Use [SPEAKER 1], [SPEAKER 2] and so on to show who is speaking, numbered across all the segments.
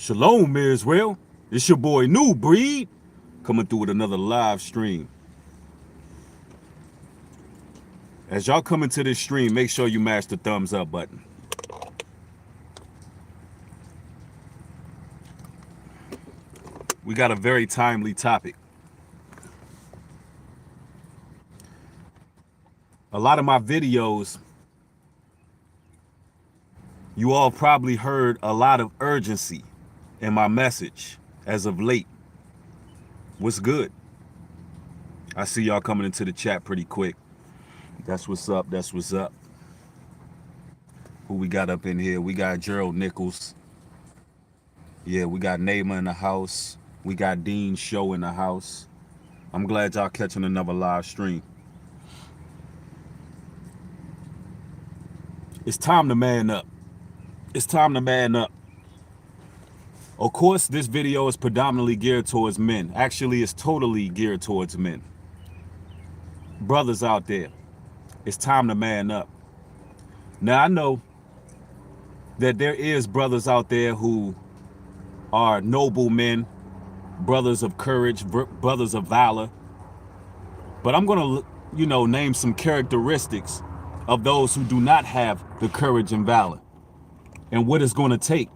[SPEAKER 1] Shalom, Israel. It's your boy New Breed coming through with another live stream. As y'all come into this stream, make sure you mash the thumbs up button. We got a very timely topic. A lot of my videos, you all probably heard a lot of urgency in my message as of late. What's good? I see y'all coming into the chat pretty quick. That's what's up. That's what's up. Who we got up in here? We got Gerald Nichols. Yeah, we got Naima in the house. We got Dean Show in the house. I'm glad y'all catching another live stream. It's time to man up. It's time to man up. Of course, this video is predominantly geared towards men. Actually, it's totally geared towards men. Brothers out there, it's time to man up. Now, I know that there is brothers out there who are noble men, brothers of courage, brothers of valor. But I'm going to, name some characteristics of those who do not have the courage and valor and what it's going to take.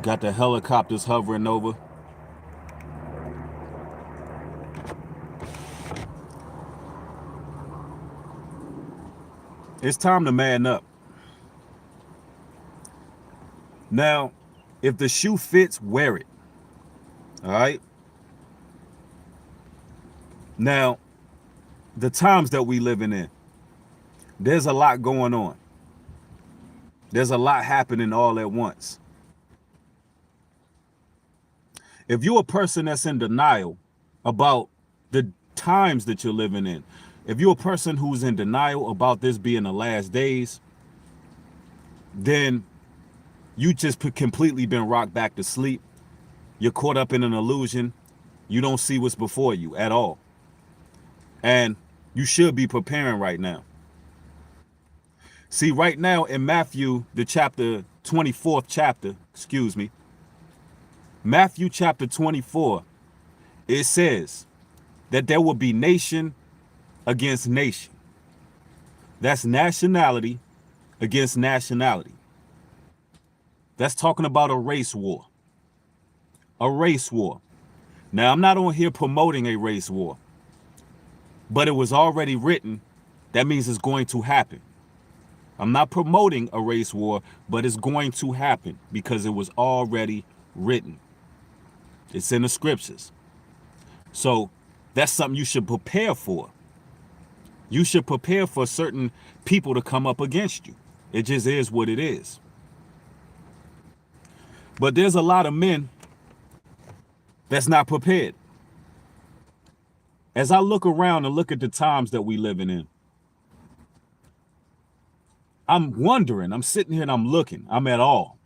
[SPEAKER 1] Got the helicopters hovering over. It's time to man up. Now, if the shoe fits, wear it. All right? Now, the times that we living in, there's a lot going on. There's a lot happening all at once. If you're a person that's in denial about the times that you're living in, if you're a person who's in denial about this being the last days, then you just completely been rocked back to sleep. You're caught up in an illusion. You don't see what's before you at all. And you should be preparing right now. See, right now in Matthew, the 24th chapter, Matthew chapter 24, it says that there will be nation against nation. That's nationality against nationality. That's talking about a race war. A race war. Now, I'm not on here promoting a race war, but it was already written. That means it's going to happen. I'm not promoting a race war, but it's going to happen because it was already written. It's in the scriptures. So that's something you should prepare for. You should prepare for certain people to come up against you. It just is what it is. But there's a lot of men that's not prepared. As I look around and look at the times that we living in, I'm wondering, I'm sitting here and I'm looking, I'm at all.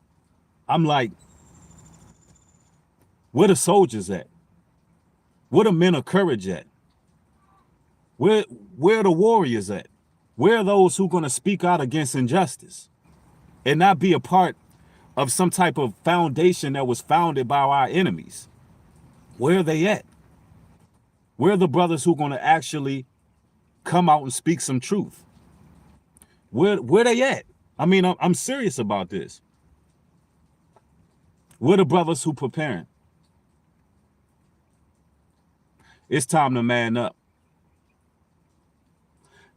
[SPEAKER 1] I'm like, where the soldiers at? Where the men of courage at? Where are the warriors at? Where are those who are going to speak out against injustice and not be a part of some type of foundation that was founded by our enemies? Where are they at? Where are the brothers who are going to actually come out and speak some truth? Where they at? I mean, I'm serious about this. Where the brothers who preparing? It's time to man up.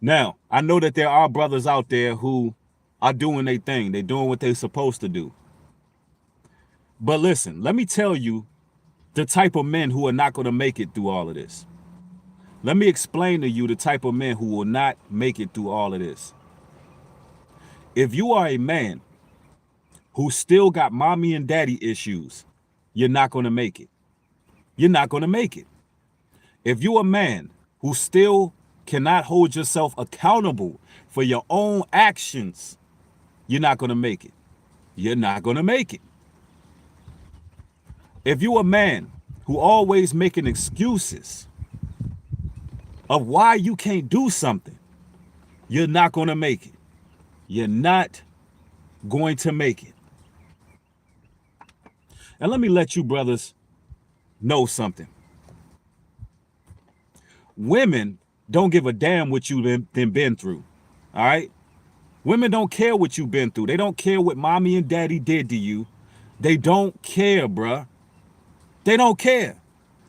[SPEAKER 1] Now, I know that there are brothers out there who are doing their thing. They're doing what they're supposed to do. But listen, let me tell you the type of men who are not going to make it through all of this. Let me explain to you the type of men who will not make it through all of this. If you are a man who still got mommy and daddy issues, you're not going to make it. You're not going to make it. If you're a man who still cannot hold yourself accountable for your own actions, you're not going to make it. You're not going to make it. If you're a man who always making excuses of why you can't do something, You're not going to make it. You're not going to make it. And let me let you brothers know something. Women don't give a damn what you've been through. All right? Women don't care what you've been through. They don't care what mommy and daddy did to you. They don't care, bruh. They don't care.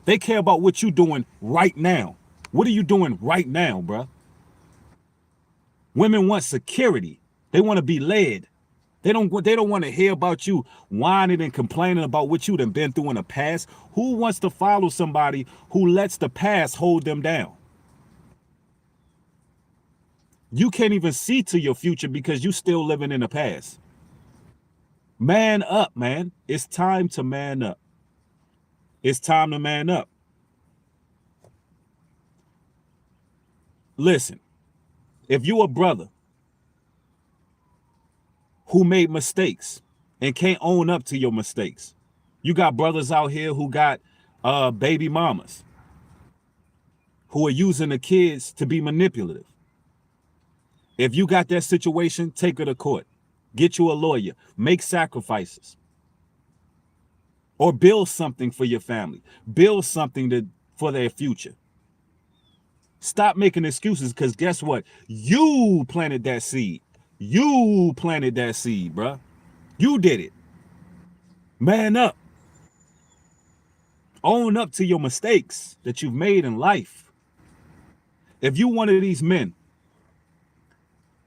[SPEAKER 1] They care about what you're doing right now. What are you doing right now, bruh? Women want security. They want to be led. They don't want to hear about you whining and complaining about what you done been through in the past. Who wants to follow somebody who lets the past hold them down? You can't even see to your future because you still living in the past. Man up, man. It's time to man up. It's time to man up. Listen, if you a brother who made mistakes and can't own up to your mistakes, you got brothers out here who got baby mamas who are using the kids to be manipulative. If you got that situation, take her to court. Get you a lawyer. Make sacrifices. Or build something for your family. Build something for their future. Stop making excuses, because guess what? You planted that seed. You planted that seed, bruh. You did it. Man up. Own up to your mistakes that you've made in life. If you one of these men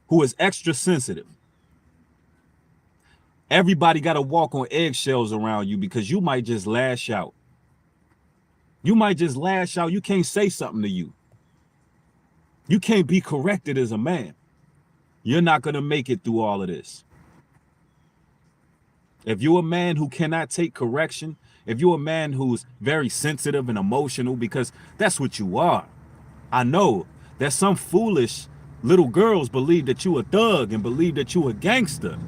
[SPEAKER 1] who is extra sensitive, everybody got to walk on eggshells around you because you might just lash out. You might just lash out. You can't say something to you. You can't be corrected as a man. You're not going to make it through all of this. If you're a man who cannot take correction, if you're a man who's very sensitive and emotional, because that's what you are. I know that some foolish little girls believe that you a thug and believe that you a gangster.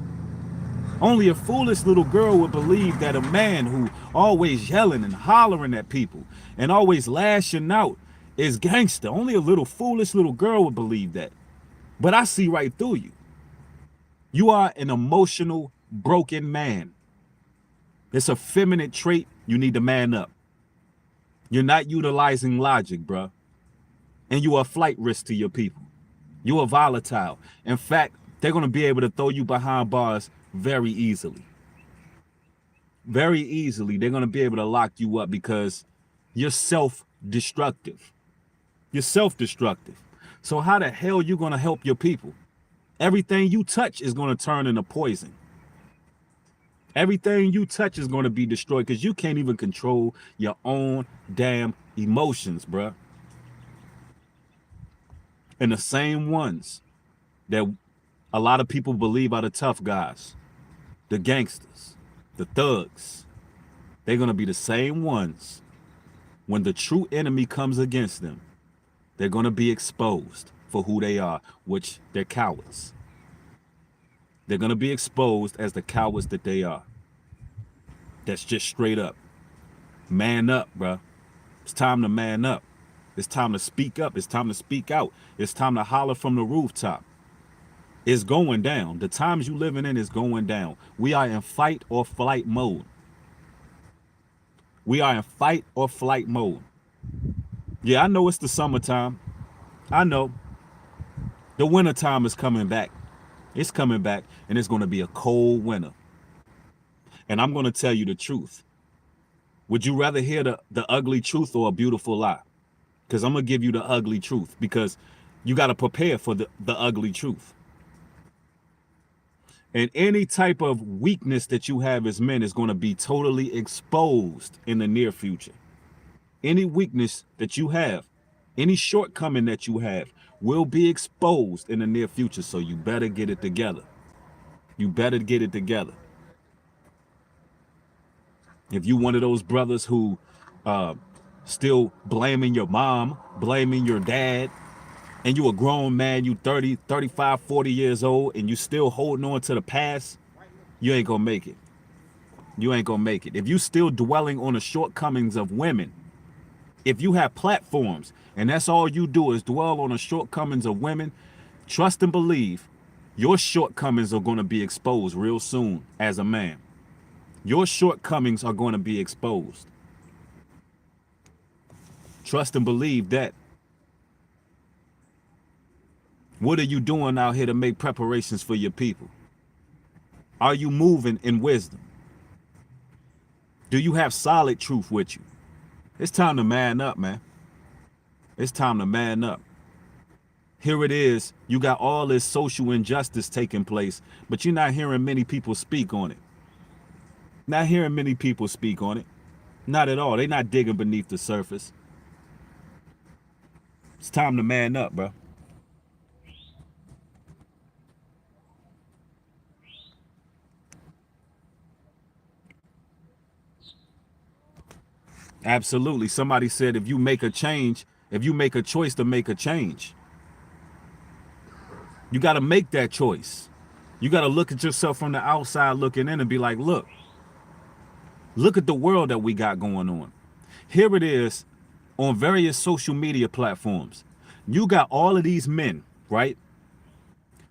[SPEAKER 1] Only a foolish little girl would believe that a man who always yelling and hollering at people and always lashing out is gangster. Only a little foolish little girl would believe that. But I see right through you. You are an emotional, broken man. It's a feminine trait. You need to man up. You're not utilizing logic, bruh. And you are a flight risk to your people. You are volatile. In fact, they're going to be able to throw you behind bars very easily. Very easily. They're going to be able to lock you up because you're self-destructive. You're self-destructive. So how the hell are you going to help your people? Everything you touch is going to turn into poison. Everything you touch is going to be destroyed because you can't even control your own damn emotions, bruh. And the same ones that a lot of people believe are the tough guys, the gangsters, the thugs, they're going to be the same ones when the true enemy comes against them. They're going to be exposed for who they are, which they're cowards. They're going to be exposed as the cowards that they are. That's just straight up. Man up, bruh. It's time to man up. It's time to speak up. It's time to speak out. It's time to holler from the rooftop. It's going down. The times you living in is going down. We are in fight or flight mode. We are in fight or flight mode. Yeah, I know it's the summertime. I know. The wintertime is coming back. It's coming back, and it's going to be a cold winter. And I'm going to tell you the truth. Would you rather hear the ugly truth or a beautiful lie? Because I'm going to give you the ugly truth, because you got to prepare for the ugly truth. And any type of weakness that you have as men is going to be totally exposed in the near future. Any weakness that you have, any shortcoming that you have will be exposed in the near future. So you better get it together. You better get it together. If you one of those brothers who still blaming your mom, blaming your dad, and you a grown man, you 30, 35, 40 years old, and you still holding on to the past, you ain't gonna make it. You ain't gonna make it. If you still dwelling on the shortcomings of women, if you have platforms and that's all you do is dwell on the shortcomings of women, Trust and believe your shortcomings are going to be exposed real soon as a man. Your shortcomings are going to be exposed. Trust and believe that. What are you doing out here to make preparations for your people? Are you moving in wisdom? Do you have solid truth with you? It's time to man up, man. It's time to man up. Here it is. You got all this social injustice taking place, but you're not hearing many people speak on it. Not hearing many people speak on it. Not at all. They're not digging beneath the surface. It's time to man up, bro. Absolutely. Somebody said if you make a change, if you make a choice to make a change, you got to make that choice. You got to look at yourself from the outside looking in and be like, look at the world that we got going on. Here it is on various social media platforms. You got all of these men, right,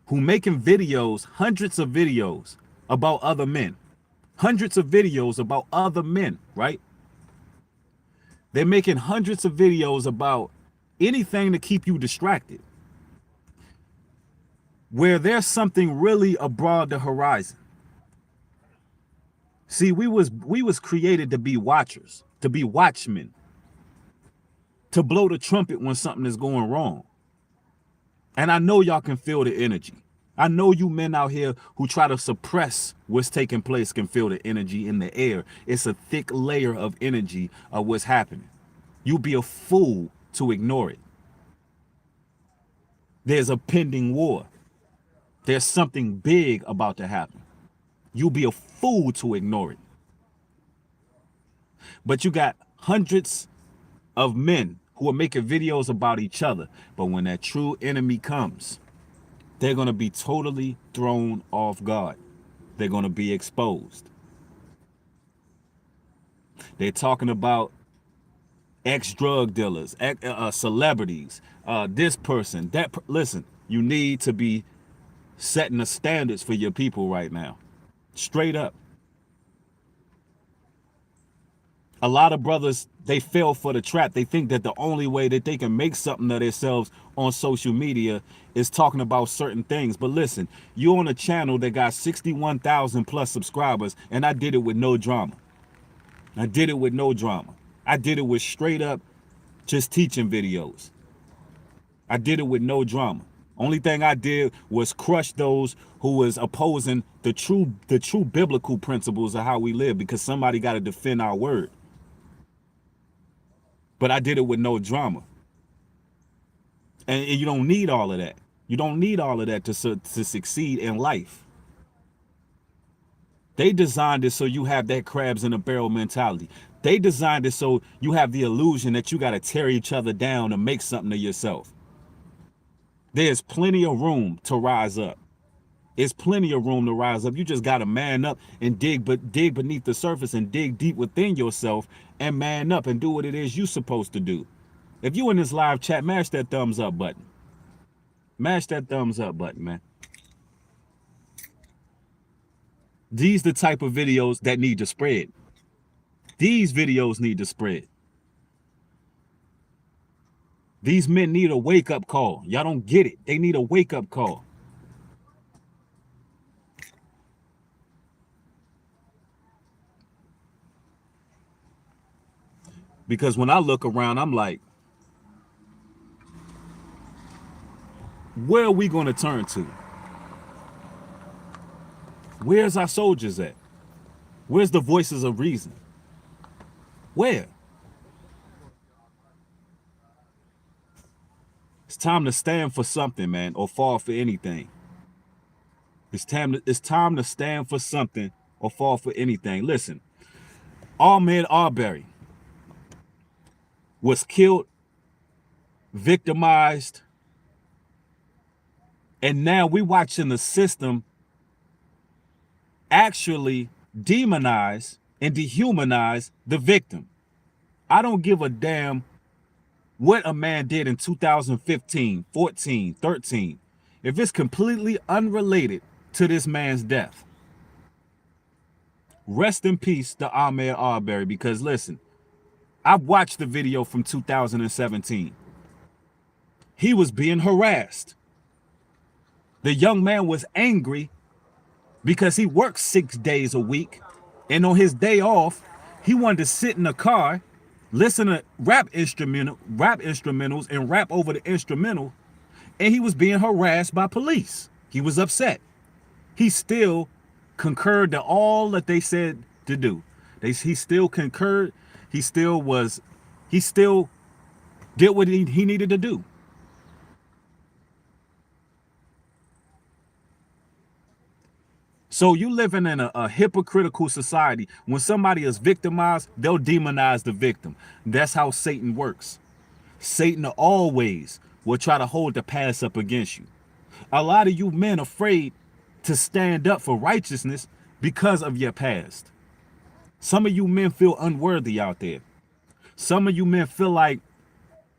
[SPEAKER 1] who making videos, hundreds of videos about other men. Hundreds of videos about other men, right? They're making hundreds of videos about anything to keep you distracted. Where there's something really abroad the horizon. See, we was created to be watchers, to be watchmen, to blow the trumpet when something is going wrong. And I know y'all can feel the energy. I know you men out here who try to suppress what's taking place can feel the energy in the air. It's a thick layer of energy of what's happening. You'll be a fool to ignore it. There's a pending war. There's something big about to happen. You'll be a fool to ignore it. But you got hundreds of men who are making videos about each other. But when that true enemy comes, they're going to be totally thrown off guard. They're going to be exposed. They're talking about ex-drug dealers, celebrities, this person, that. Listen, you need to be setting the standards for your people right now. Straight up. A lot of brothers, they fell for the trap. They think that the only way that they can make something of themselves on social media is talking about certain things. But listen, you're on a channel that got 61,000 plus subscribers, and I did it with no drama. I did it with no drama. I did it with straight up just teaching videos. I did it with no drama. Only thing I did was crush those who was opposing the true biblical principles of how we live, because somebody got to defend our word. But I did it with no drama. And you don't need all of that. You don't need all of that to succeed in life. They designed it so you have that crabs in a barrel mentality. They designed it so you have the illusion that you got to tear each other down to make something of yourself. There's plenty of room to rise up. There's plenty of room to rise up. You just got to man up and dig beneath the surface and dig deep within yourself and man up and do what it is you're supposed to do. If you in this live chat, mash that thumbs up button. Mash that thumbs up button, man. These the type of videos that need to spread. These videos need to spread. These men need a wake-up call. Y'all don't get it. They need a wake-up call. Because when I look around, I'm like, where are we going to turn to? Where's our soldiers at? Where's the voices of reason? Where? It's time to stand for something, man, or fall for anything. It's time to stand for something or fall for anything. Listen, Ahmaud Arbery was killed, victimized, and now we're watching the system actually demonize and dehumanize the victim. I don't give a damn what a man did in 2015, 14, 13. if it's completely unrelated to this man's death, rest in peace to Ahmaud Arbery. Because listen, I watched the video from 2017. He was being harassed. The young man was angry because he works 6 days a week, and on his day off, he wanted to sit in a car, listen to rap instrumentals and rap over the instrumental, and he was being harassed by police. He was upset. He still concurred to all that they said to do. He still concurred. He still did what he needed to do. So you living in a hypocritical society. When somebody is victimized, they'll demonize the victim. That's how Satan works. Satan always will try to hold the past up against you. A lot of you men afraid to stand up for righteousness because of your past. Some of you men feel unworthy out there. Some of you men feel like,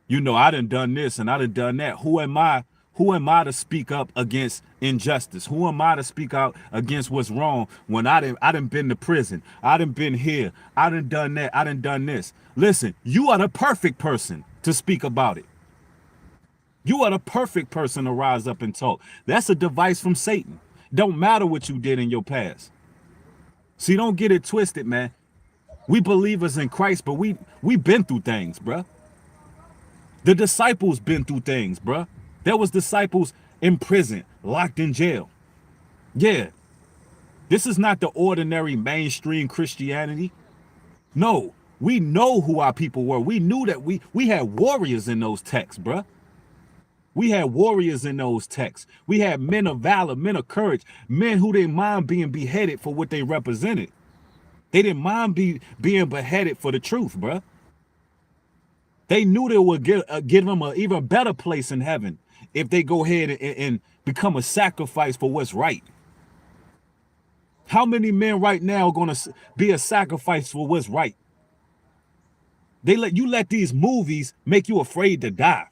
[SPEAKER 1] I done this and I done that. Who am I? Who am I to speak up against injustice? Who am I to speak out against what's wrong when I done been to prison? I done been here. I done that. I done this. Listen, you are the perfect person to speak about it. You are the perfect person to rise up and talk. That's a device from Satan. Don't matter what you did in your past. See, don't get it twisted, man. We believers in Christ, but we been through things, bruh. The disciples been through things, bruh. There was disciples in prison, locked in jail. Yeah. This is not the ordinary mainstream Christianity. No, we know who our people were. We knew that we had warriors in those texts, bruh. We had warriors in those texts. We had men of valor, men of courage, men who didn't mind being beheaded for what they represented. They didn't mind being beheaded for the truth, bruh. They knew they would give them an even better place in heaven if they go ahead and become a sacrifice for what's right. How many men right now are going to be a sacrifice for what's right? You let these movies make you afraid to die.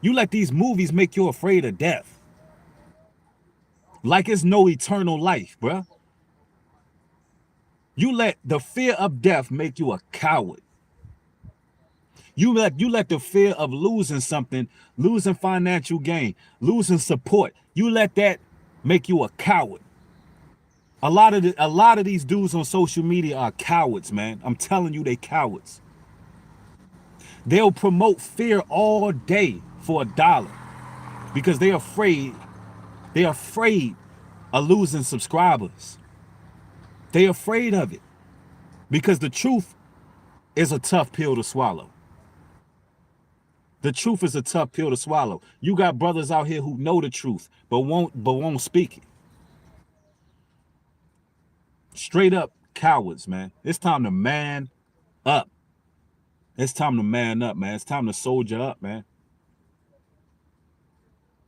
[SPEAKER 1] You let these movies make you afraid of death. Like it's no eternal life, bruh. You let the fear of death make you a coward. You let the fear of losing something, losing financial gain, losing support, you let that make you a coward. A lot of these dudes on social media are cowards, man. I'm telling you, they cowards. They'll promote fear all day for $1 because they're afraid of losing subscribers. They're afraid of it because the truth is a tough pill to swallow. The truth is a tough pill to swallow. You got brothers out here who know the truth, but won't speak it. Straight up cowards, man. It's time to man up. It's time to man up, man. It's time to soldier up, man.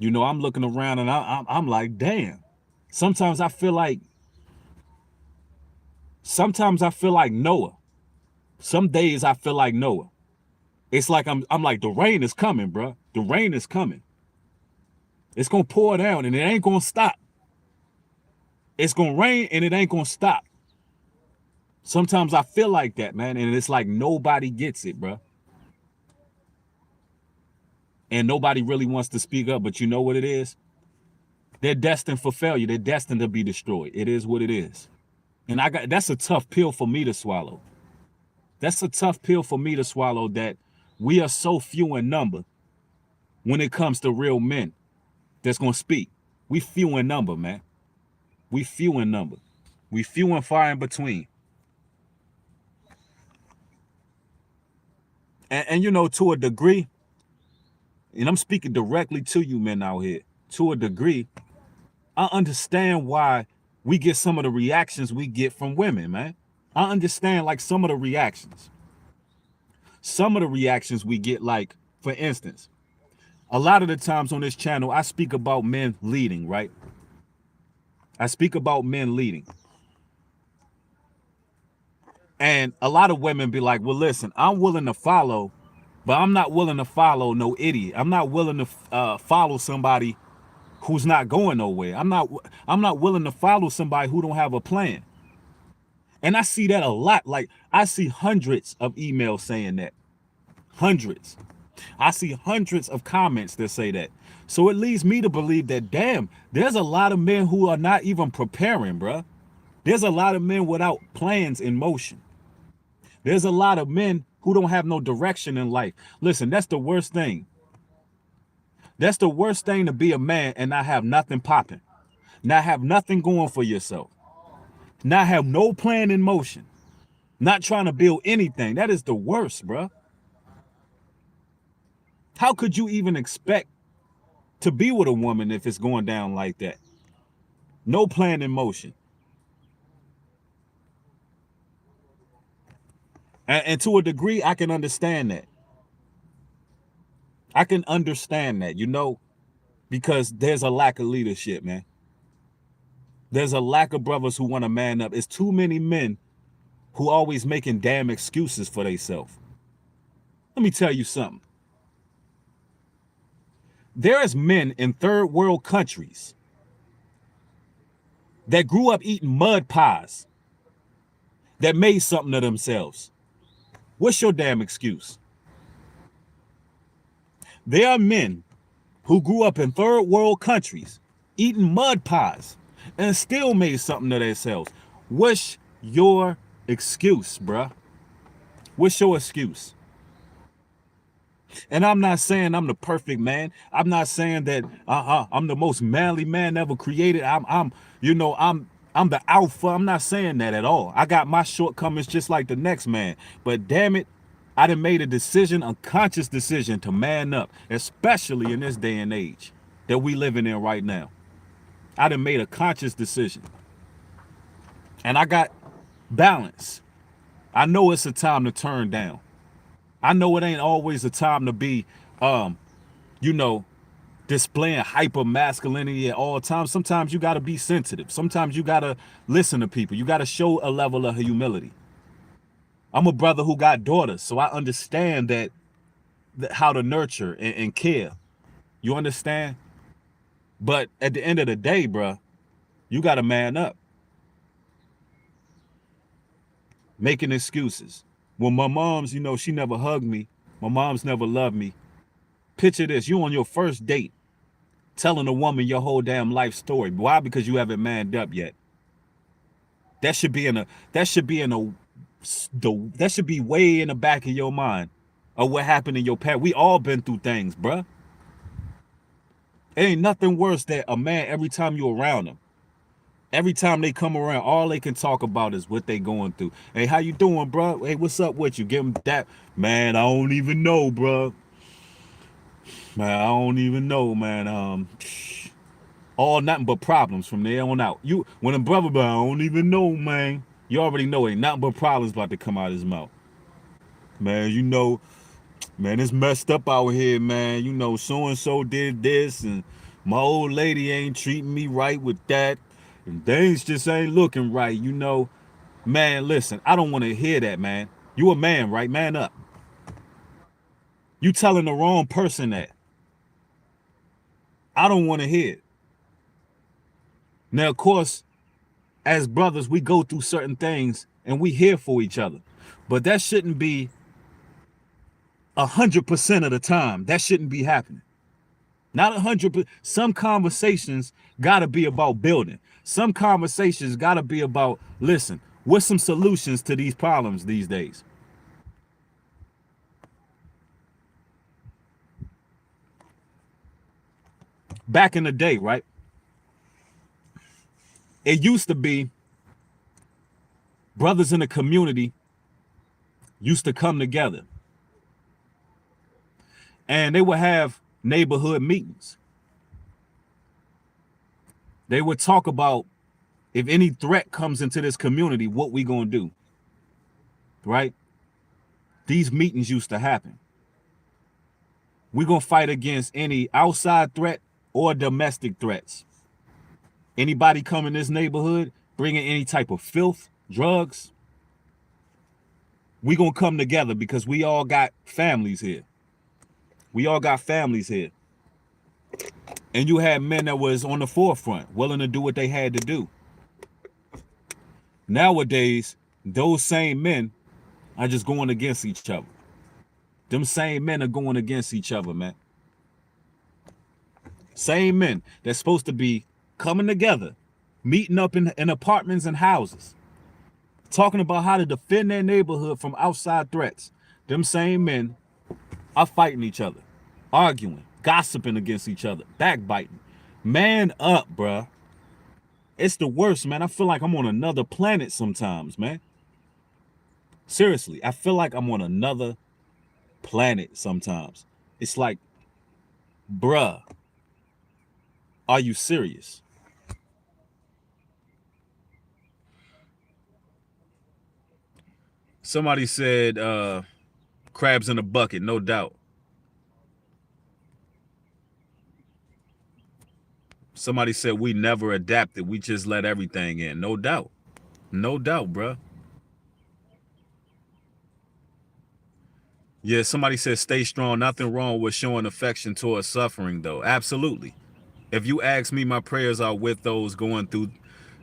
[SPEAKER 1] I'm looking around and I'm like, damn. Sometimes I feel like Noah. Some days I feel like Noah. It's like I'm like, the rain is coming, bro. The rain is coming. It's gonna pour down and it ain't gonna stop. It's gonna rain and it ain't gonna stop. Sometimes I feel like that, man, and it's like nobody gets it, bro. And nobody really wants to speak up, but you know what it is? They're destined for failure. They're destined to be destroyed. It is what it is. And that's a tough pill for me to swallow. That's a tough pill for me to swallow, that we are so few in number when it comes to real men that's going to speak. We few in number, man. We few in number. We few and far in between. And to a degree, and I'm speaking directly to you men out here, to a degree, I understand why we get some of the reactions we get from women, man. I understand like some of the reactions. Some of the reactions we get, like, for instance, a lot of the times on this channel, I speak about men leading, right? I speak about men leading. And a lot of women be like, well, listen, I'm willing to follow, but I'm not willing to follow no idiot. I'm not willing to follow somebody who's not going nowhere. I'm not willing to follow somebody who don't have a plan. And I see that a lot. Like, I see hundreds of emails saying that. Hundreds. I see hundreds of comments that say that. So it leads me to believe that, damn, there's a lot of men who are not even preparing, bruh. There's a lot of men without plans in motion. There's a lot of men who don't have no direction in life. Listen, that's the worst thing. That's the worst thing, to be a man and not have nothing popping. Not have nothing going for yourself. Not have no plan in motion. Not trying to build anything. That is the worst, bruh. How could you even expect to be with a woman if it's going down like that? No plan in motion. And to a degree, I can understand that. I can understand that, because there's a lack of leadership, man. There's a lack of brothers who want to man up. It's too many men who always making damn excuses for themselves. Let me tell you something. There is men in third world countries that grew up eating mud pies, that made something of themselves. What's your damn excuse? There are men who grew up in third world countries eating mud pies and still made something of themselves. What's your excuse, bruh? What's your excuse? And I'm not saying I'm the perfect man. I'm not saying that I'm the most manly man ever created. I'm the alpha. I'm not saying that at all. I got my shortcomings just like the next man. But damn it, I done made a decision, a conscious decision, to man up, especially in this day and age that we living in right now. I done made a conscious decision. And I got balance. I know it's a time to turn down. I know it ain't always a time to be, displaying hyper masculinity at all times. Sometimes you got to be sensitive. Sometimes you got to listen to people. You got to show a level of humility. I'm a brother who got daughters, so I understand that how to nurture and care. You understand? But at the end of the day, bruh, you got to man up. Making excuses. Well, my mom's, she never hugged me. My mom's never loved me. Picture this. You on your first date telling a woman your whole damn life story. Why? Because you haven't manned up yet. That should be way in the back of your mind of what happened in your past. We all been through things, bruh. It ain't nothing worse than a man, every time you around them, every time they come around, all they can talk about is what they going through. Hey, how you doing, bro? Hey, what's up with you? Give them that. Man, I don't even know, bro. Man, I don't even know, man. All nothing but problems from there on out. When a brother, I don't even know, man. You already know ain't nothing but problems about to come out of his mouth. Man, man, it's messed up out here, man. So-and-so did this, and my old lady ain't treating me right with that, and things just ain't looking right, Man, listen, I don't want to hear that, man. You a man, right? Man up. You telling the wrong person that. I don't want to hear it. Now, of course, as brothers, we go through certain things, and we here for each other. But that shouldn't be 100% of the time. That shouldn't be happening. Not 100%. Some conversations gotta be about building. Some conversations gotta be about, listen, what's some solutions to these problems these days? Back in the day, right? It used to be brothers in the community used to come together, and they would have neighborhood meetings. They would talk about, if any threat comes into this community, what we gonna do, right? These meetings used to happen. We gonna fight against any outside threat or domestic threats. Anybody come in this neighborhood bringing any type of filth, drugs, we gonna come together because we all got families here. We all got families here. And you had men that was on the forefront, willing to do what they had to do. Nowadays, those same men are just going against each other. Them same men are going against each other, man. Same men that's supposed to be coming together, meeting up in apartments and houses, talking about how to defend their neighborhood from outside threats. Them same men are fighting each other, arguing, gossiping against each other, backbiting. Man up, bruh. It's the worst, man. I feel like I'm on another planet sometimes, man. Seriously, I feel like I'm on another planet sometimes. It's like, bruh, are you serious? Somebody said crabs in a bucket, no doubt. Somebody said we never adapted. We just let everything in. No doubt. No doubt, bruh. Yeah, somebody said stay strong. Nothing wrong with showing affection towards suffering, though. Absolutely. If you ask me, my prayers are with those going through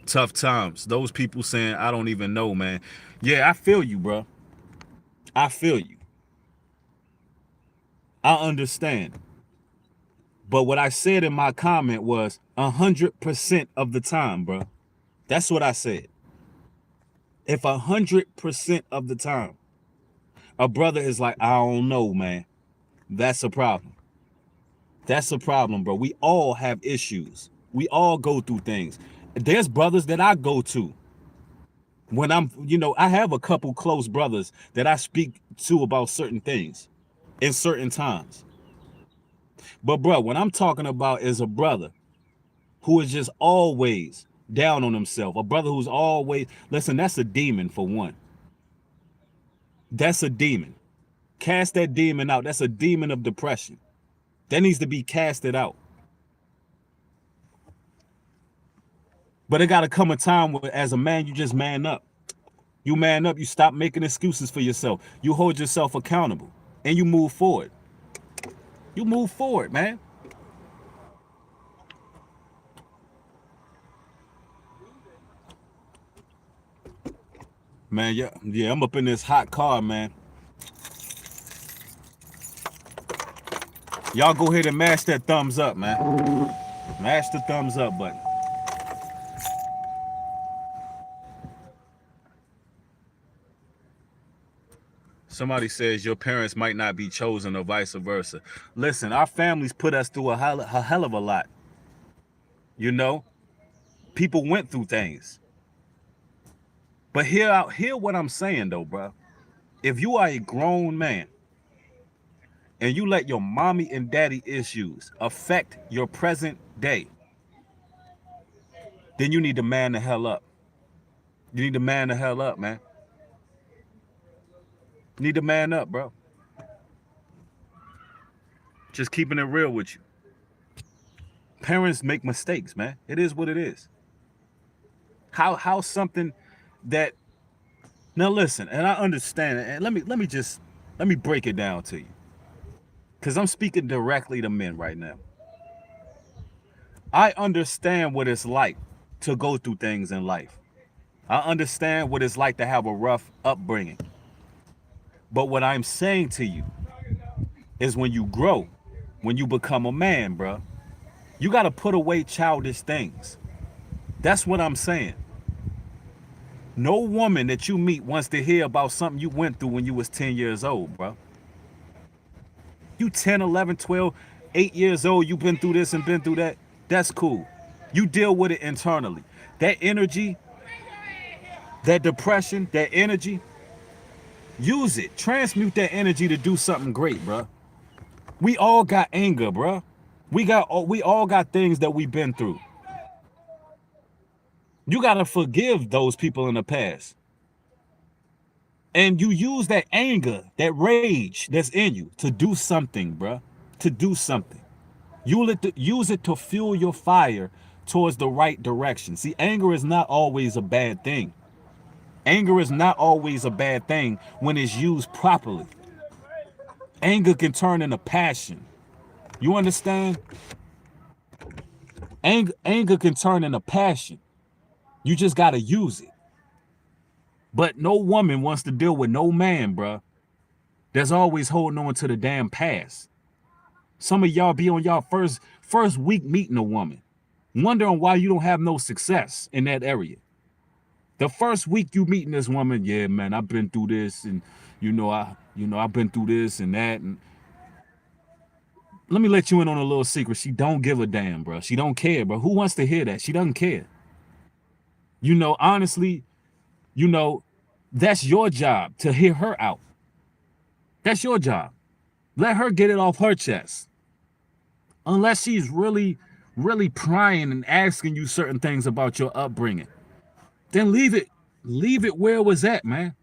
[SPEAKER 1] tough times. Those people saying, I don't even know, man. Yeah, I feel you, bro. I feel you. I understand. But what I said in my comment was 100% of the time, bro. That's what I said. If 100% of the time a brother is like, I don't know, man, that's a problem. That's a problem, bro. We all have issues. We all go through things. There's brothers that I go to when I have a couple close brothers that I speak to about certain things in certain times. But bro, what I'm talking about is a brother who is just always down on himself. A brother who's always, listen, that's a demon for one. That's a demon. Cast that demon out. That's a demon of depression. That needs to be casted out. But it got to come a time where, as a man, you just man up. You man up. You stop making excuses for yourself. You hold yourself accountable. And you move forward. You move forward, man. Man, yeah, I'm up in this hot car, man. Y'all go ahead and mash that thumbs up, man. Mash the thumbs up button. Somebody says your parents might not be chosen or vice versa. Listen, our families put us through a hell of a lot. You know, people went through things. But hear what I'm saying, though, bro. If you are a grown man and you let your mommy and daddy issues affect your present day, then you need to man the hell up. You need to man the hell up, man. You need to man up, bro. Just keeping it real with you. Parents make mistakes, man. It is what it is. How something that, now listen, and I understand it, and let me break it down to you. Because I'm speaking directly to men right now. I understand what it's like to go through things in life. I understand what it's like to have a rough upbringing. But what I'm saying to you is when you grow, when you become a man, bro, you got to put away childish things. That's what I'm saying. No woman that you meet wants to hear about something you went through when you was 10 years old, bro. You 10, 11, 12, 8 years old, you've been through this and been through that. That's cool. You deal with it internally. That energy, that depression, that energy, use it. Transmute that energy to do something great, bro. We all got anger, bro. We all got things that we've been through. You got to forgive those people in the past. And you use that anger, that rage that's in you to do something, bro. To do something. Use it to fuel your fire towards the right direction. See, anger is not always a bad thing. Anger is not always a bad thing when it's used properly. Anger can turn into passion. You understand? Anger can turn into passion. You just gotta use it. But no woman wants to deal with no man, bruh, that's always holding on to the damn past. Some of y'all be on y'all first week meeting a woman, wondering why you don't have no success in that area. The first week you meeting this woman, yeah, man, I've been through this, and I've been through this and that, and let me let you in on a little secret. She don't give a damn, bro. She don't care, bro. Who wants to hear that? She doesn't care. Honestly, you know, that's your job to hear her out. That's your job. Let her get it off her chest. Unless she's really, really prying and asking you certain things about your upbringing, then leave it. Leave it where it was at, man.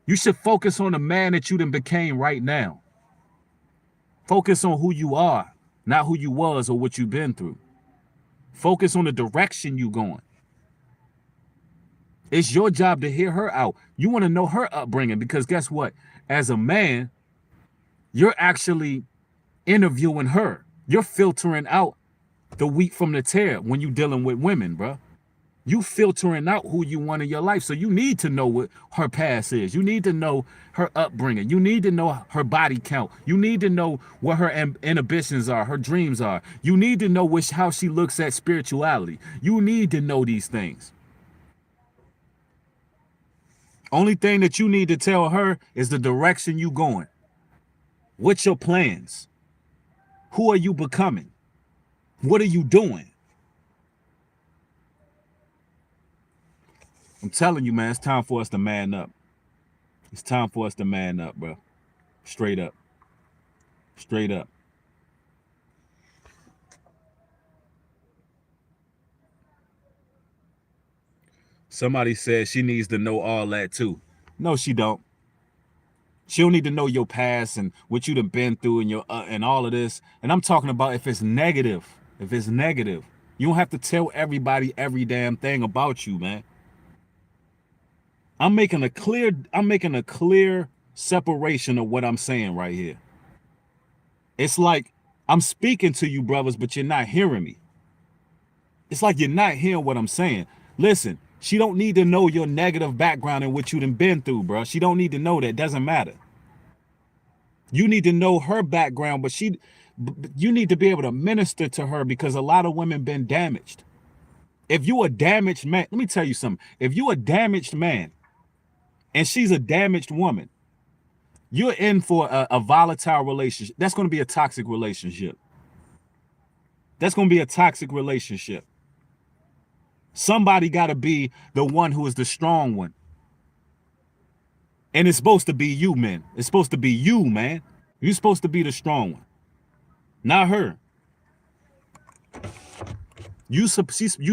[SPEAKER 1] You should focus on the man that you done became right now. Focus on who you are, not who you was or what you've been through. Focus on the direction you going. It's your job to hear her out. You want to know her upbringing, because guess what? As a man, you're actually interviewing her. You're filtering out the wheat from the tare when you're dealing with women, bro. You filtering out who you want in your life. So you need to know what her past is. You need to know her upbringing. You need to know her body count. You need to know what her inhibitions are, her dreams are. You need to know how she looks at spirituality. You need to know these things. Only thing that you need to tell her is the direction you going. What's your plans? Who are you becoming? What are you doing? I'm telling you, man, it's time for us to man up. It's time for us to man up, bro. Straight up. Straight up. Somebody said she needs to know all that too. No, she don't. She don't need to know your past and what you done been through and your and all of this. And I'm talking about if it's negative. If it's negative, you don't have to tell everybody every damn thing about you, man. I'm making a clear separation of what I'm saying right here. It's like I'm speaking to you, brothers, but you're not hearing me. It's like you're not hearing what I'm saying. Listen, she don't need to know your negative background and what you done been through, bro. She don't need to know that. Doesn't matter. You need to know her background, but you need to be able to minister to her, because a lot of women been damaged. If you a damaged man, let me tell you something. If you a damaged man and she's a damaged woman, you're in for a volatile relationship. That's going to be a toxic relationship. That's going to be a toxic relationship. Somebody got to be the one who is the strong one. And it's supposed to be you, man. It's supposed to be you, man. You're supposed to be the strong one, not her. You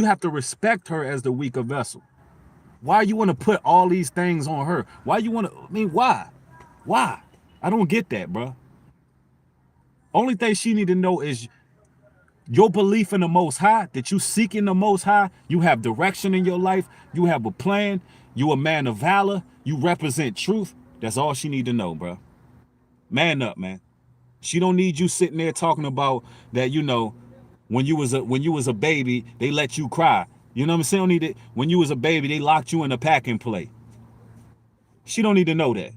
[SPEAKER 1] have to respect her as the weaker vessel. Why you want to put all these things on her? Why you want to, why? Why? I don't get that, bro. Only thing she need to know is your belief in the Most High, that you seek in the Most High. You have direction in your life. You have a plan. You a man of valor. You represent truth. That's all she need to know, bro. Man up, man. She don't need you sitting there talking about that, when you was a baby, they let you cry. You know what I'm saying? Don't need it. When you was a baby, they locked you in a pack and play. She don't need to know that.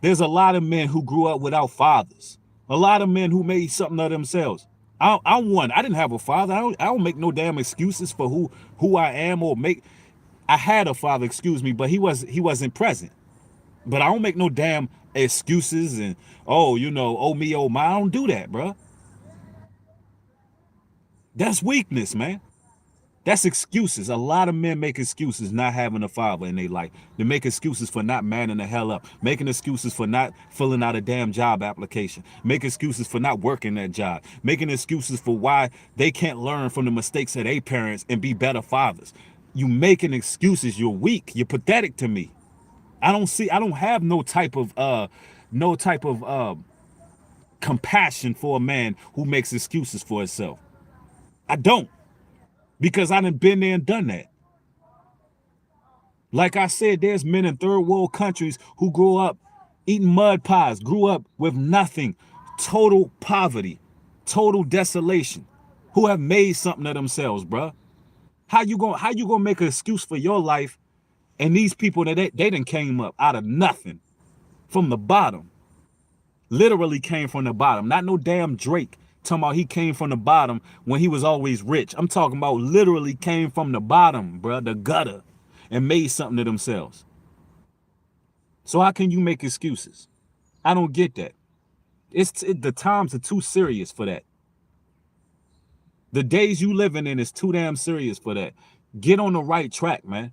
[SPEAKER 1] There's a lot of men who grew up without fathers. A lot of men who made something of themselves. I'm one. I didn't have a father. I don't make no damn excuses for who I am or make. I had a father, excuse me, but he wasn't present. But I don't make no damn excuses and oh me, oh my. I don't do that, bro. That's weakness, man. That's excuses. A lot of men make excuses not having a father in their life. They make excuses for not manning the hell up. Making excuses for not filling out a damn job application. Make excuses for not working that job. Making excuses for why they can't learn from the mistakes of their parents and be better fathers. You making excuses. You're weak. You're pathetic to me. I don't have no type of compassion for a man who makes excuses for himself. I don't. Because I done been there and done that. Like I said, there's men in third world countries who grew up eating mud pies, grew up with nothing, total poverty. total desolation, who have made something of themselves, bruh. How you gonna make an excuse for your life and these people that they done came up out of nothing, from the bottom, literally came from the bottom. Not no damn Drake talking about he came from the bottom when he was always rich. I'm talking about literally came from the bottom, bruh, the gutter, and made something of themselves. So how can you make excuses? I don't get that. The times are too serious for that. The days you living in is too damn serious for that. Get on the right track, man.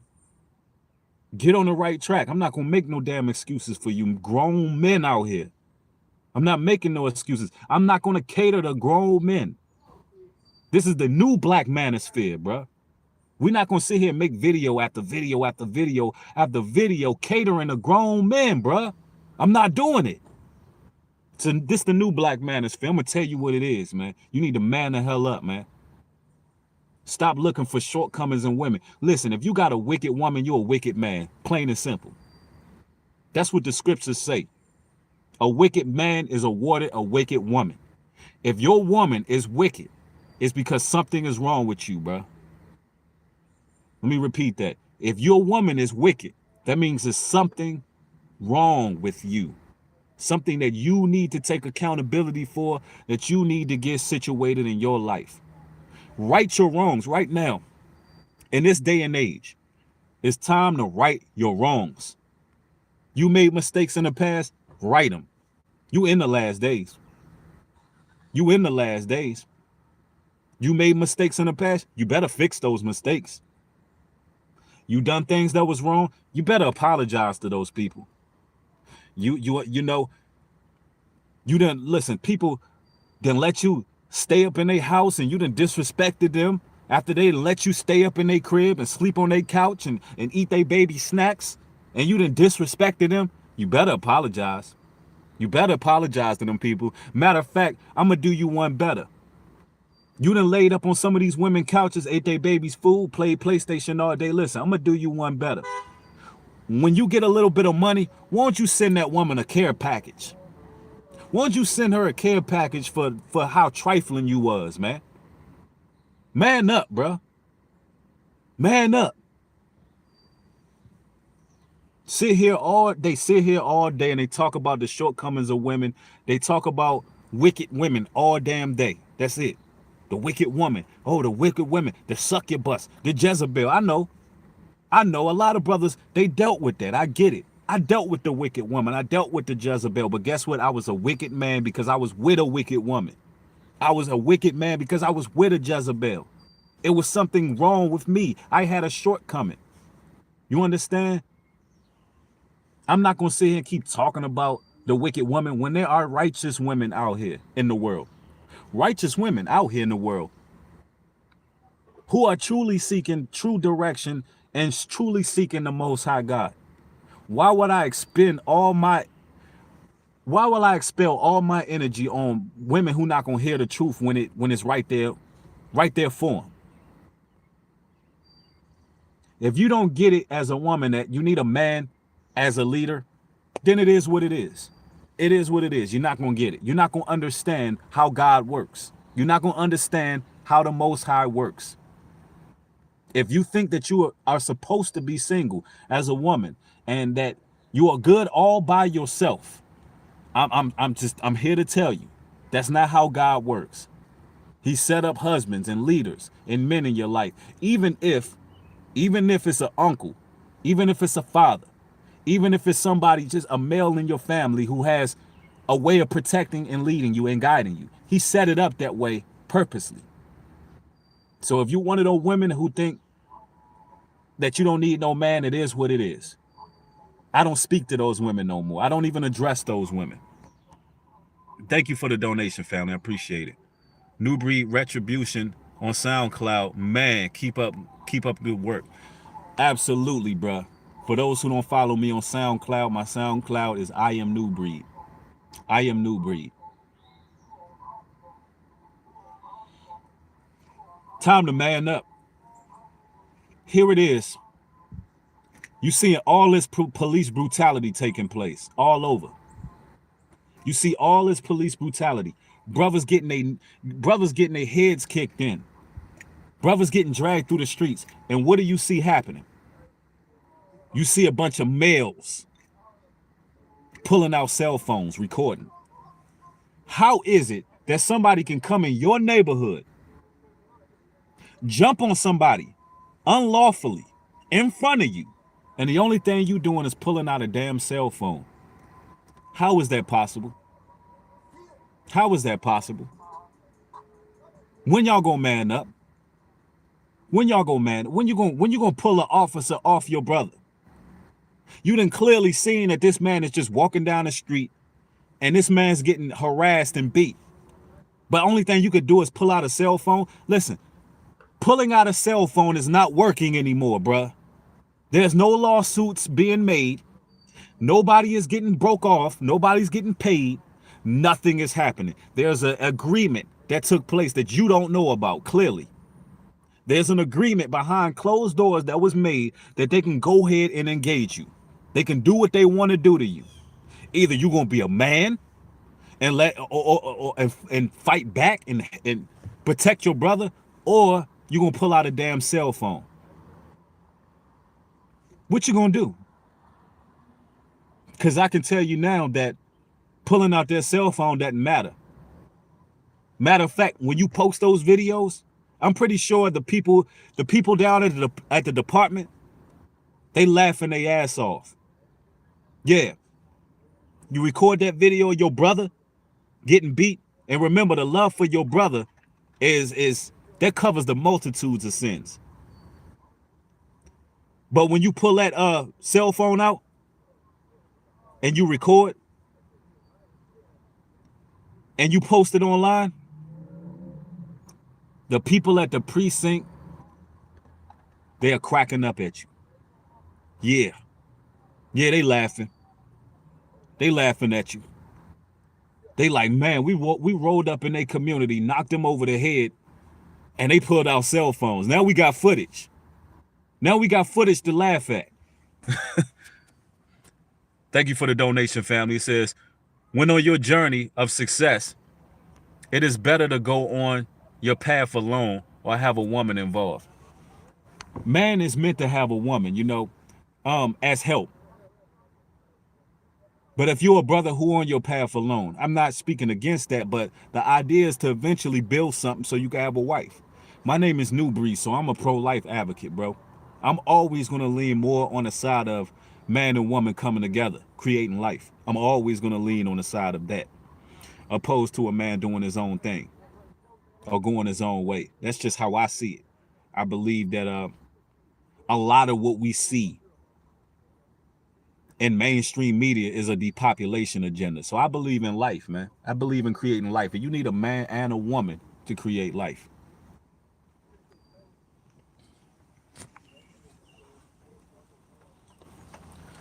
[SPEAKER 1] Get on the right track. I'm not gonna make no damn excuses for you grown men out here. I'm not making no excuses. I'm not gonna cater to grown men. This is the new black manosphere, bruh. We're not gonna sit here and make video after video after video after video catering to grown men, bruh. I'm not doing it. So this the new black manosphere. I'm gonna tell you what it is, man. You need to man the hell up, man. Stop looking for shortcomings in women. Listen, if you got a wicked woman, you're a wicked man. Plain and simple. That's what the scriptures say. A wicked man is awarded a wicked woman. If your woman is wicked, it's because something is wrong with you, bro. Let me repeat that. If your woman is wicked, that means there's something wrong with you. Something that you need to take accountability for, that you need to get situated in your life. Right your wrongs right now. In this day and age, it's time to right your wrongs. You made mistakes in the past, right them. You in the last days. You in the last days. You made mistakes in the past, you better fix those mistakes. You done things that was wrong, you better apologize to those people. You know, you done, listen, people done let you stay up in their house and you done disrespected them after they let you stay up in their crib and sleep on their couch and eat their baby snacks, and you done disrespected them. You better apologize. You better apologize to them people. Matter of fact, I'm gonna do you one better. You done laid up on some of these women couches, ate their baby's food, played PlayStation all day. Listen, I'm gonna do you one better. When you get a little bit of money, why don't you send that woman a care package? Why don't you send her a care package for how trifling you was, man? Man up, bro. Man up. Sit here all day and they talk about the shortcomings of women. They talk about wicked women all damn day. That's it. The wicked woman. Oh, the wicked women. The succubus. The Jezebel. I know a lot of brothers, they dealt with that. I get it. I dealt with the wicked woman. I dealt with the Jezebel. But guess what? I was a wicked man because I was with a wicked woman. I was a wicked man because I was with a Jezebel. It was something wrong with me. I had a shortcoming. You understand? I'm not going to sit here and keep talking about the wicked woman when there are righteous women out here in the world. Righteous women out here in the world who are truly seeking true direction and truly seeking the Most High God. Why would I expel all my energy on women who not gonna hear the truth when it's right there for them? If you don't get it as a woman that you need a man as a leader, then it is what it is. It is what it is. You're not gonna get it. You're not gonna understand how God works. You're not gonna understand how the Most High works. If you think that you are supposed to be single as a woman and that you are good all by yourself, I'm here to tell you that's not how God works. He set up husbands and leaders and men in your life, even if it's an uncle, even if it's a father, even if it's somebody, just a male in your family who has a way of protecting and leading you and guiding you. He set it up that way purposely. So if you're one of those women who think that you don't need no man, it is what it is. I don't speak to those women no more. I don't even address those women. Thank you for the donation, family. I appreciate it. New Breed Retribution on SoundCloud. Man, keep up good work. Absolutely, bruh. For those who don't follow me on SoundCloud, my SoundCloud is I Am New Breed. I Am New Breed. Time to man up. Here it is. You seeing all this police brutality taking place all over. You see all this police brutality. Brothers getting their heads kicked in. Brothers getting dragged through the streets. And what do you see happening? You see a bunch of males pulling out cell phones, recording. How is it that somebody can come in your neighborhood, jump on somebody unlawfully in front of you, and the only thing you doing is pulling out a damn cell phone? How is that possible? How is that possible? When y'all gonna man up? When y'all gonna man? When you gonna pull an officer off your brother? You done clearly seen that this man is just walking down the street and this man's getting harassed and beat. But only thing you could do is pull out a cell phone. Listen, pulling out a cell phone is not working anymore, bruh. There's no lawsuits being made. Nobody is getting broke off. Nobody's getting paid. Nothing is happening. There's an agreement that took place that you don't know about, clearly. There's an agreement behind closed doors that was made that they can go ahead and engage you. They can do what they want to do to you. Either you're going to be a man and and fight back and protect your brother, or you're going to pull out a damn cell phone. What you going to do? Because I can tell you now that pulling out their cell phone doesn't matter. Matter of fact, when you post those videos, I'm pretty sure the people down at the department, they laughing their ass off. Yeah. You record that video of your brother getting beat, and remember, the love for your brother is that covers the multitudes of sins. But when you pull that cell phone out and you record and you post it online, the people at the precinct, they are cracking up at you. Yeah. Yeah, they laughing. They laughing at you. They like, man, we rolled up in their community, knocked them over the head, and they pulled out cell phones. Now we got footage. Now we got footage to laugh at. Thank you for the donation, family. It says, when on your journey of success, it is better to go on your path alone or have a woman involved. Man is meant to have a woman, as help. But if you're a brother who on your path alone, I'm not speaking against that, but the idea is to eventually build something so you can have a wife. My name is New Breeze, so I'm a pro-life advocate, bro. I'm always going to lean more on the side of man and woman coming together, creating life. I'm always going to lean on the side of that, opposed to a man doing his own thing or going his own way. That's just how I see it. I believe that a lot of what we see in mainstream media is a depopulation agenda. So I believe in life, man. I believe in creating life. And you need a man and a woman to create life.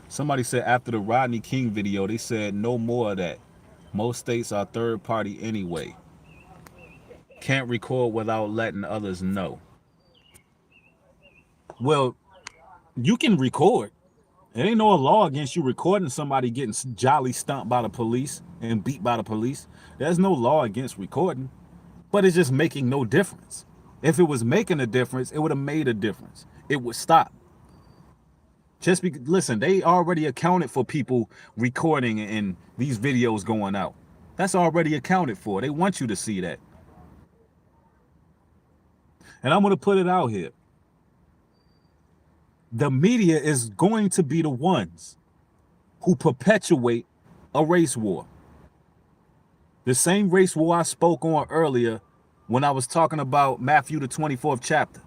[SPEAKER 1] Somebody said after the Rodney King video, they said no more of that. Most states are third party anyway. Can't record without letting others know. Well, you can record. There ain't no law against you recording somebody getting jolly stumped by the police and beat by the police. There's no law against recording, but it's just making no difference. If it was making a difference, it would have made a difference. It would stop. Just because, listen, they already accounted for people recording and these videos going out. That's already accounted for. They want you to see that. And I'm going to put it out here. The media is going to be the ones who perpetuate a race war. The same race war I spoke on earlier when I was talking about Matthew the 24th chapter.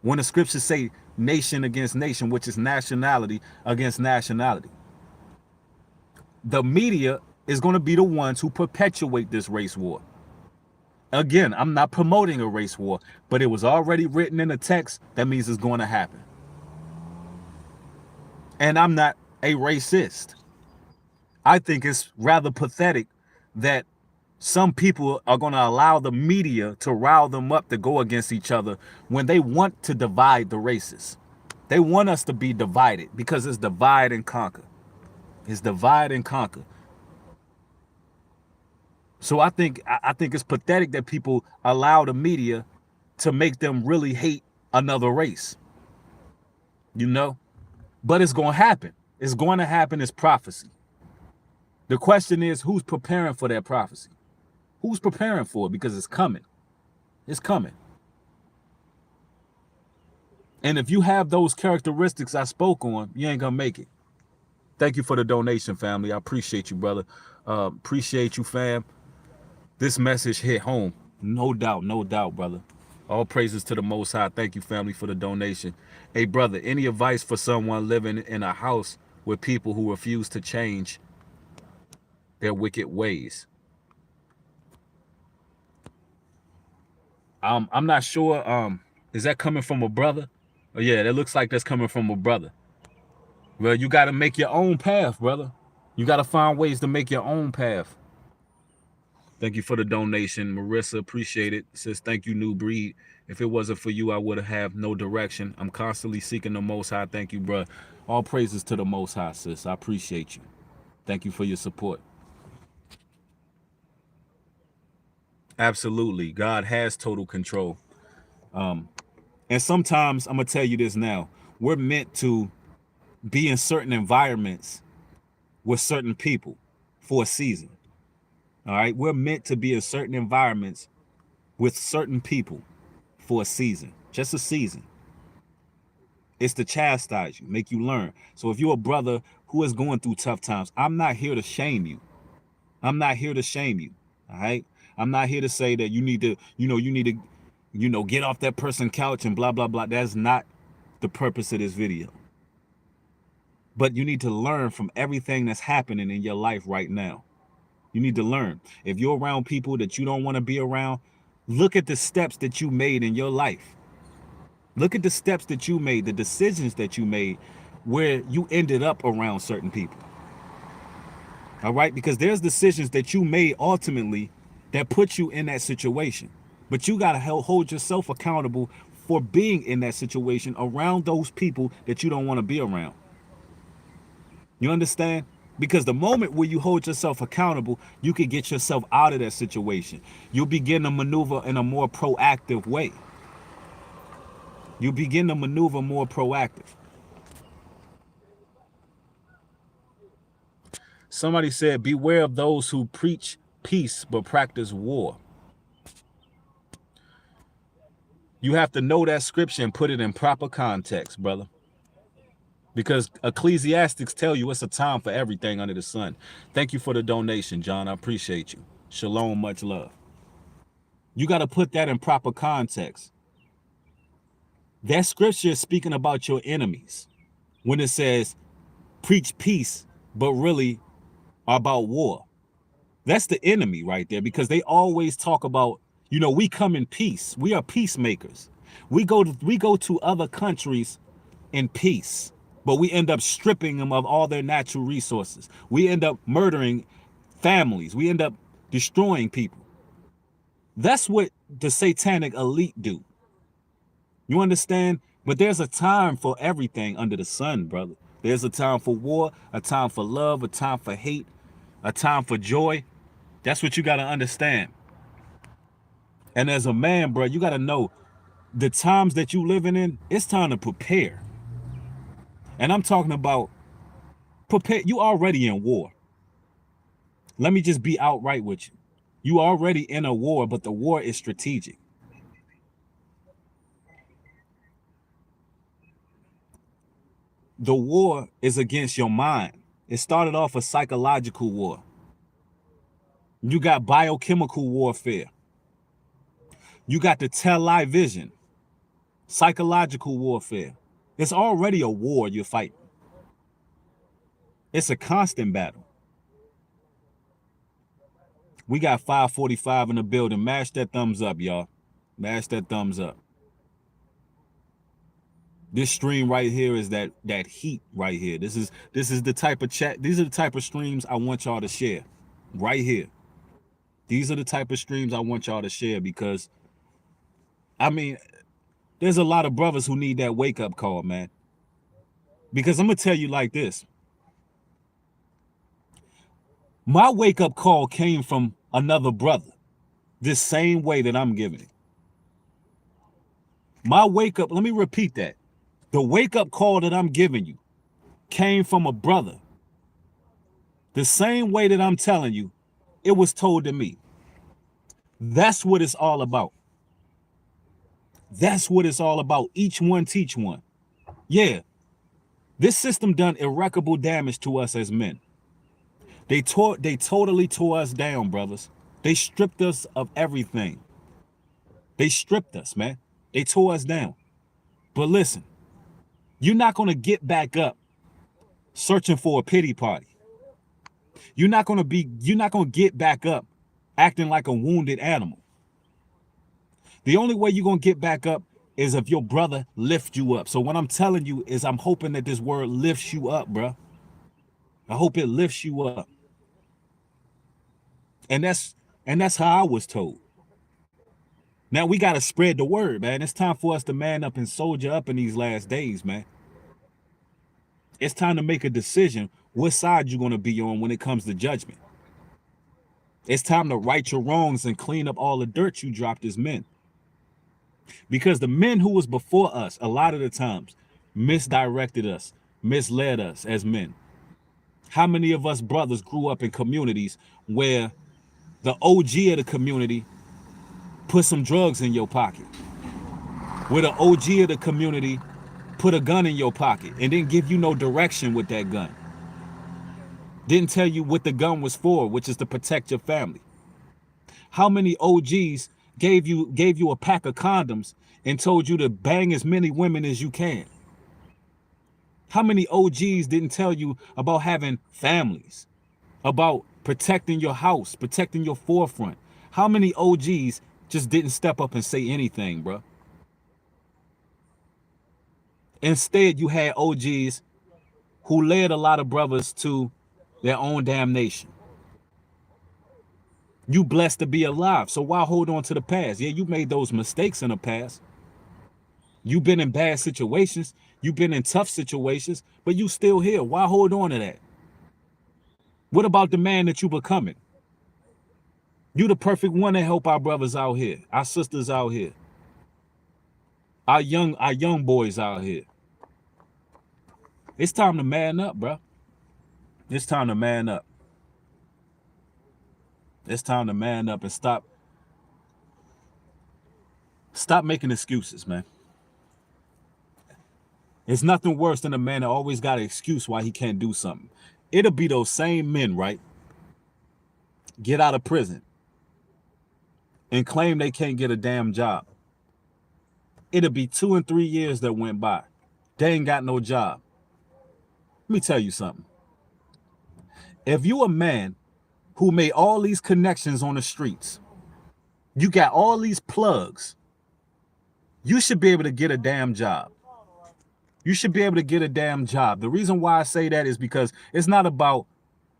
[SPEAKER 1] When the scriptures say nation against nation, which is nationality against nationality. The media is going to be the ones who perpetuate this race war. Again, I'm not promoting a race war, but it was already written in the text. That means it's going to happen. And I'm not a racist. I think it's rather pathetic that some people are going to allow the media to rile them up to go against each other when they want to divide the races. They want us to be divided because it's divide and conquer. It's divide and conquer. So I think it's pathetic that people allow the media to make them really hate another race, you know? But it's going to happen. It's going to happen. It's prophecy. The question is, who's preparing for that prophecy? Who's preparing for it? Because it's coming. It's coming. And if you have those characteristics I spoke on, you ain't going to make it. Thank you for the donation, family. I appreciate you, brother. Appreciate you, fam. This message hit home. No doubt, brother. All praises to the Most High. Thank you, family, for the donation. Hey, brother, any advice for someone living in a house with people who refuse to change their wicked ways? I'm not sure. Is that coming from a brother? Oh, yeah, that looks like that's coming from a brother. Well, you got to make your own path, brother. You got to find ways to make your own path. Thank you for the donation, Marissa. Appreciate it. Says, thank you, New Breed. If it wasn't for you, I would have no direction. I'm constantly seeking the Most High. Thank you, bro. All praises to the Most High, sis. I appreciate you. Thank you for your support. Absolutely. God has total control. And sometimes, I'm going to tell you this now, we're meant to be in certain environments with certain people for a season. All right. We're meant to be in certain environments with certain people for a season, just a season. It's to chastise you, make you learn. So if you're a brother who is going through tough times, I'm not here to shame you. I'm not here to shame you. All right. I'm not here to say that you need to, get off that person's couch and blah, blah, blah. That's not the purpose of this video. But you need to learn from everything that's happening in your life right now. You need to learn. If you're around people that you don't want to be around, look at the steps that you made in your life. Look at the steps that you made, the decisions that you made, where you ended up around certain people. All right? Because there's decisions that you made ultimately that put you in that situation. But you got to hold yourself accountable for being in that situation around those people that you don't want to be around. You understand? Because the moment where you hold yourself accountable, you can get yourself out of that situation. You'll begin to maneuver in a more proactive way. You begin to maneuver more proactive. Somebody said, beware of those who preach peace but practice war. You have to know that scripture and put it in proper context, brother. Because Ecclesiastics tell you it's a time for everything under the sun. Thank you for the donation, John. I appreciate you. Shalom, much love. You got to put that in proper context. That scripture is speaking about your enemies when it says preach peace, but really about war. That's the enemy right there, because they always talk about, we come in peace. We are peacemakers. We go to other countries in peace, but we end up stripping them of all their natural resources. We end up murdering families. We end up destroying people. That's what the satanic elite do. You understand? But there's a time for everything under the sun, brother. There's a time for war, a time for love, a time for hate, a time for joy. That's what you got to understand. And as a man, bro, you got to know the times that you living in, it's time to prepare. And I'm talking about prepare. You already in war. Let me just be outright with you. You already in a war, but the war is strategic. The war is against your mind. It started off a psychological war. You got biochemical warfare. You got the tell-lie vision, psychological warfare. It's already a war you're fighting. It's a constant battle. We got 545 in the building. Mash that thumbs up, y'all. Mash that thumbs up. This stream right here is that heat right here. This is the type of chat. These are the type of streams I want y'all to share right here. These are the type of streams I want y'all to share, because I mean, there's a lot of brothers who need that wake up call, man. Because I'm going to tell you like this. My wake up call came from another brother this same way that I'm giving it. My wake up, let me repeat that. The wake up call that I'm giving you came from a brother. The same way that I'm telling you, it was told to me. That's what it's all about. That's what it's all about. Each one teach one. Yeah, this system done irreparable damage to us as men. They totally tore us down, brothers. They stripped us of everything. They stripped us, man. They tore us down. But listen, you're not gonna get back up searching for a pity party. You're not gonna get back up acting like a wounded animal. The only way you're gonna get back up is if your brother lifts you up. So what I'm telling you is I'm hoping that this word lifts you up, bro. I hope it lifts you up. And that's how I was told. Now we gotta spread the word, man. It's time for us to man up and soldier up in these last days, man. It's time to make a decision what side you're gonna be on when it comes to judgment. It's time to right your wrongs and clean up all the dirt you dropped as men. Because the men who was before us, a lot of the times, misdirected us, misled us as men. How many of us brothers grew up in communities where the OG of the community put some drugs in your pocket? Where the OG of the community put a gun in your pocket and didn't give you no direction with that gun. Didn't tell you what the gun was for, which is to protect your family. How many OGs gave you a pack of condoms and told you to bang as many women as you can? How many OGs didn't tell you about having families, about protecting your house, protecting your forefront? How many OGs just didn't step up and say anything, bro? Instead, you had OGs who led a lot of brothers to their own damnation. You blessed to be alive, so why hold on to the past? Yeah, you made those mistakes in the past. You've been in bad situations. You've been in tough situations, but you still here. Why hold on to that? What about the man that you becoming? You the perfect one to help our brothers out here, our sisters out here, our young boys out here. It's time to man up, bro. It's time to man up. It's time to man up and stop making excuses, man. It's nothing worse than a man that always got an excuse why he can't do something. It'll be those same men, right? Get out of prison and claim they can't get a damn job. It'll be 2 and 3 years that went by. They ain't got no job. Let me tell you something. If you a man who made all these connections on the streets, you got all these plugs, you should be able to get a damn job. You should be able to get a damn job. The reason why I say that is because it's not about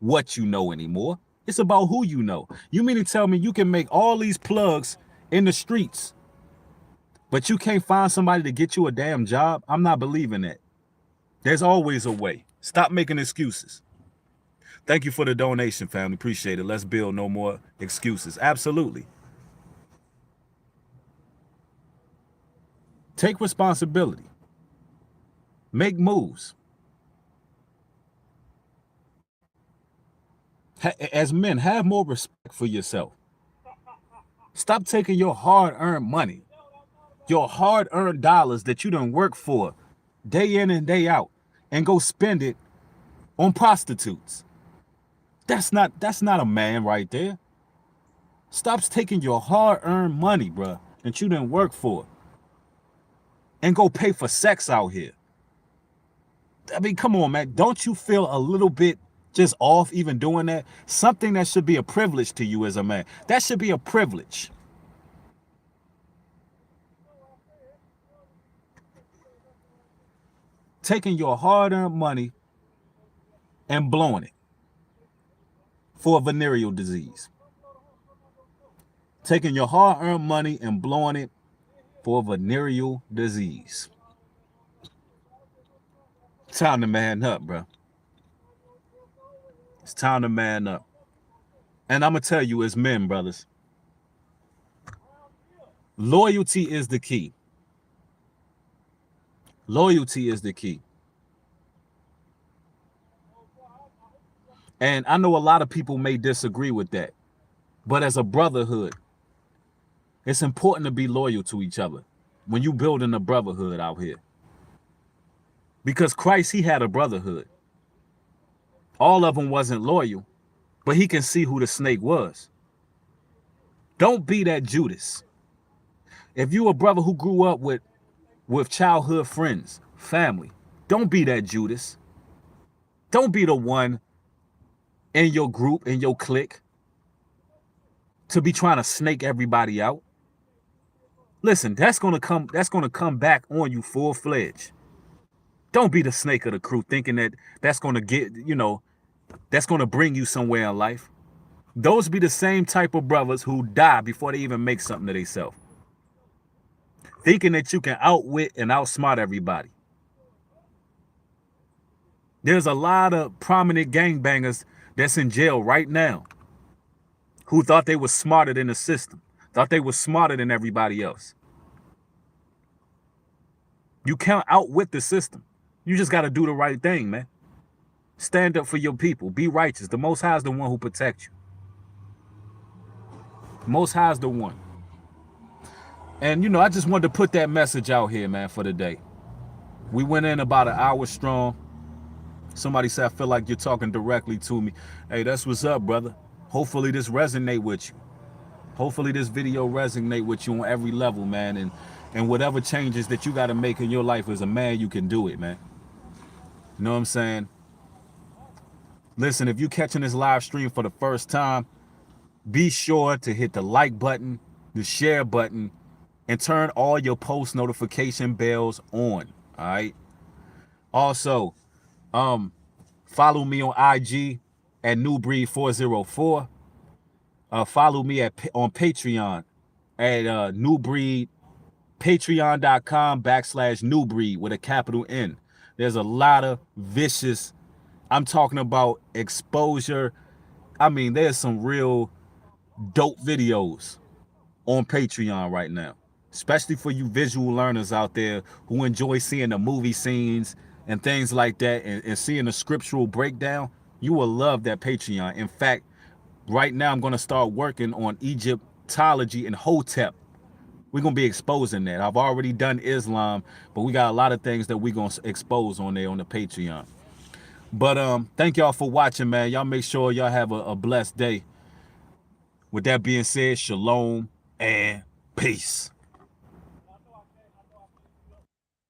[SPEAKER 1] what you know anymore. It's about who you know. You mean to tell me you can make all these plugs in the streets, but you can't find somebody to get you a damn job? I'm not believing that. There's always a way. Stop making excuses. Thank you for the donation, family. Appreciate it. Let's build no more excuses. Absolutely. Take responsibility. Make moves. As men, have more respect for yourself. Stop taking your hard-earned money, your hard-earned dollars that you done work for day in and day out, and go spend it on prostitutes. That's not a man right there. Stop taking your hard-earned money, bro, that you done work for, and go pay for sex out here. I mean, come on, man. Don't you feel a little bit just off even doing that? Something that should be a privilege to you as a man. That should be a privilege. Taking your hard-earned money and blowing it for a venereal disease. Taking your hard-earned money and blowing it for a venereal disease. Time to man up, bro. It's time to man up. And I'm going to tell you as men, brothers, loyalty is the key. Loyalty is the key. And I know a lot of people may disagree with that. But as a brotherhood, it's important to be loyal to each other when you building a brotherhood out here. Because Christ, he had a brotherhood. All of them wasn't loyal, but he can see who the snake was. Don't be that Judas. If you a brother who grew up with childhood friends, family, don't be that Judas. Don't be the one in your group, in your clique, to be trying to snake everybody out. Listen, that's gonna come back on you full-fledged. Don't be the snake of the crew thinking that that's gonna get, that's gonna bring you somewhere in life. Those be the same type of brothers who die before they even make something of themselves. Thinking that you can outwit and outsmart everybody. There's a lot of prominent gangbangers that's in jail right now who thought they were smarter than the system, thought they were smarter than everybody else. You can't outwit the system. You just got to do the right thing, man. Stand up for your people. Be righteous. The Most High is the one who protects you. Most High is the one. And, I just wanted to put that message out here, man, for the day. We went in about an hour strong. Somebody said, I feel like you're talking directly to me. Hey, that's what's up, brother. Hopefully this resonate with you. Hopefully this video resonate with you on every level, man. And whatever changes that you got to make in your life as a man, you can do it, man. You know what I'm saying? Listen, if you're catching this live stream for the first time, be sure to hit the like button, the share button, and turn all your post notification bells on. All right. Also, follow me on IG at newbreed404. Follow me on Patreon at newbreed, patreon.com/newbreed with a capital N. There's a lot of vicious, I'm talking about exposure. I mean, there's some real dope videos on Patreon right now, especially for you visual learners out there who enjoy seeing the movie scenes and things like that, and seeing the scriptural breakdown. You will love that Patreon. In fact, right now I'm going to start working on Egyptology and Hotep. We're going to be exposing that. I've already done Islam, but we got a lot of things that we're going to expose on there on the Patreon. But thank y'all for watching, man. Y'all make sure y'all have a blessed day. With that being said, shalom and peace.